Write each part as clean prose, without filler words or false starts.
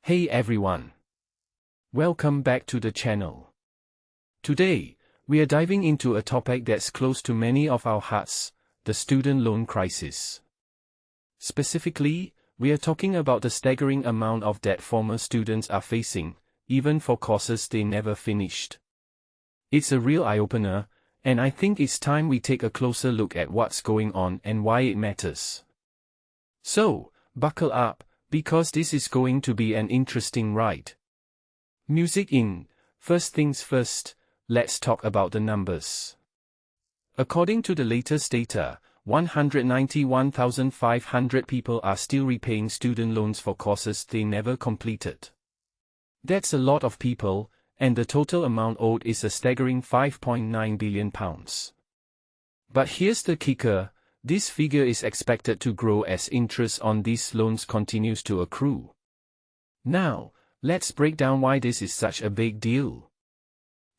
Hey everyone! Welcome back to the channel. Today, we are diving into a topic that's close to many of our hearts, the student loan crisis. Specifically, we are talking about the staggering amount of debt former students are facing, even for courses they never finished. It's a real eye-opener, and I think it's time we take a closer look at what's going on and why it matters. So, buckle up, because this is going to be an interesting ride. Music in. First things first, let's talk about the numbers. According to the latest data, 191,500 people are still repaying student loans for courses they never completed. That's a lot of people, and the total amount owed is a staggering £5.9 billion. But here's the kicker. This figure is expected to grow as interest on these loans continues to accrue. Now, let's break down why this is such a big deal.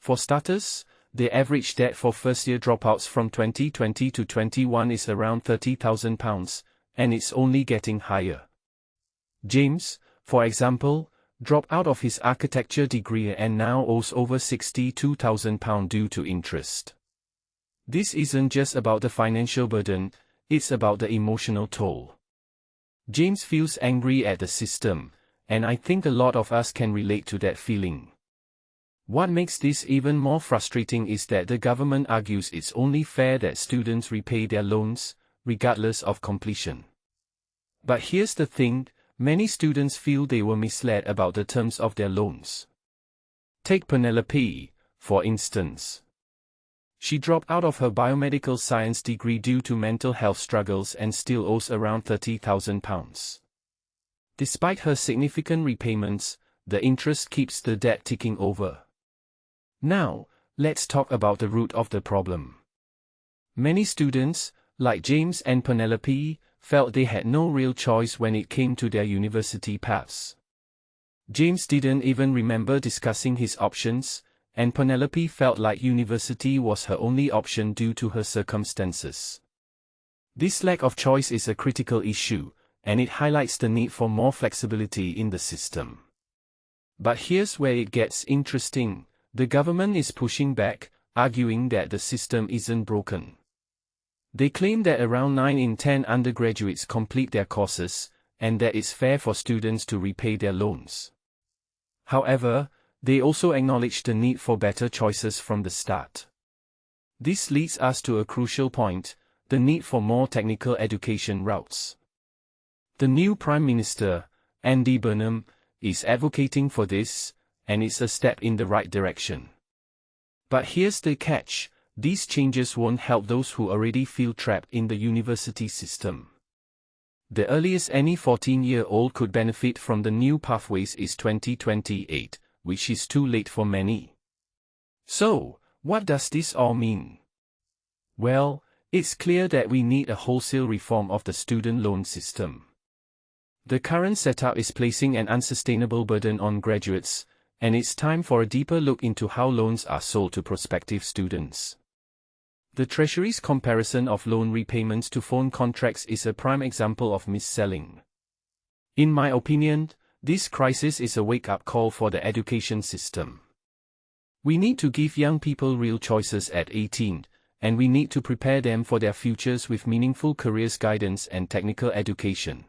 For starters, the average debt for first-year dropouts from 2020 to 21 is around £30,000, and it's only getting higher. James, for example, dropped out of his architecture degree and now owes over £62,000 due to interest. This isn't just about the financial burden, it's about the emotional toll. James feels angry at the system, and I think a lot of us can relate to that feeling. What makes this even more frustrating is that the government argues it's only fair that students repay their loans, regardless of completion. But here's the thing, many students feel they were misled about the terms of their loans. Take Penelope, for instance. She dropped out of her biomedical science degree due to mental health struggles and still owes around £30,000. Despite her significant repayments, the interest keeps the debt ticking over. Now, let's talk about the root of the problem. Many students, like James and Penelope, felt they had no real choice when it came to their university paths. James didn't even remember discussing his options, and Penelope felt like university was her only option due to her circumstances. This lack of choice is a critical issue, and it highlights the need for more flexibility in the system. But here's where it gets interesting. The government is pushing back, arguing that the system isn't broken. They claim that around 9 in 10 undergraduates complete their courses, and that it's fair for students to repay their loans. However, they also acknowledge the need for better choices from the start. This leads us to a crucial point, the need for more technical education routes. The new Prime Minister, Andy Burnham, is advocating for this, and it's a step in the right direction. But here's the catch, these changes won't help those who already feel trapped in the university system. The earliest any 14-year-old could benefit from the new pathways is 2028, which is too late for many. So, what does this all mean? Well, it's clear that we need a wholesale reform of the student loan system. The current setup is placing an unsustainable burden on graduates, and it's time for a deeper look into how loans are sold to prospective students. The Treasury's comparison of loan repayments to phone contracts is a prime example of mis-selling. In my opinion, this crisis is a wake-up call for the education system. We need to give young people real choices at 18, and we need to prepare them for their futures with meaningful careers guidance and technical education.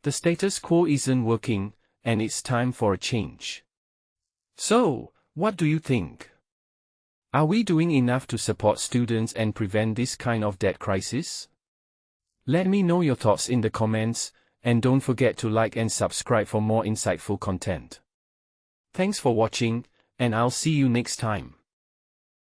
The status quo isn't working, and it's time for a change. So, what do you think? Are we doing enough to support students and prevent this kind of debt crisis? Let me know your thoughts in the comments, and don't forget to like and subscribe for more insightful content. Thanks for watching, and I'll see you next time.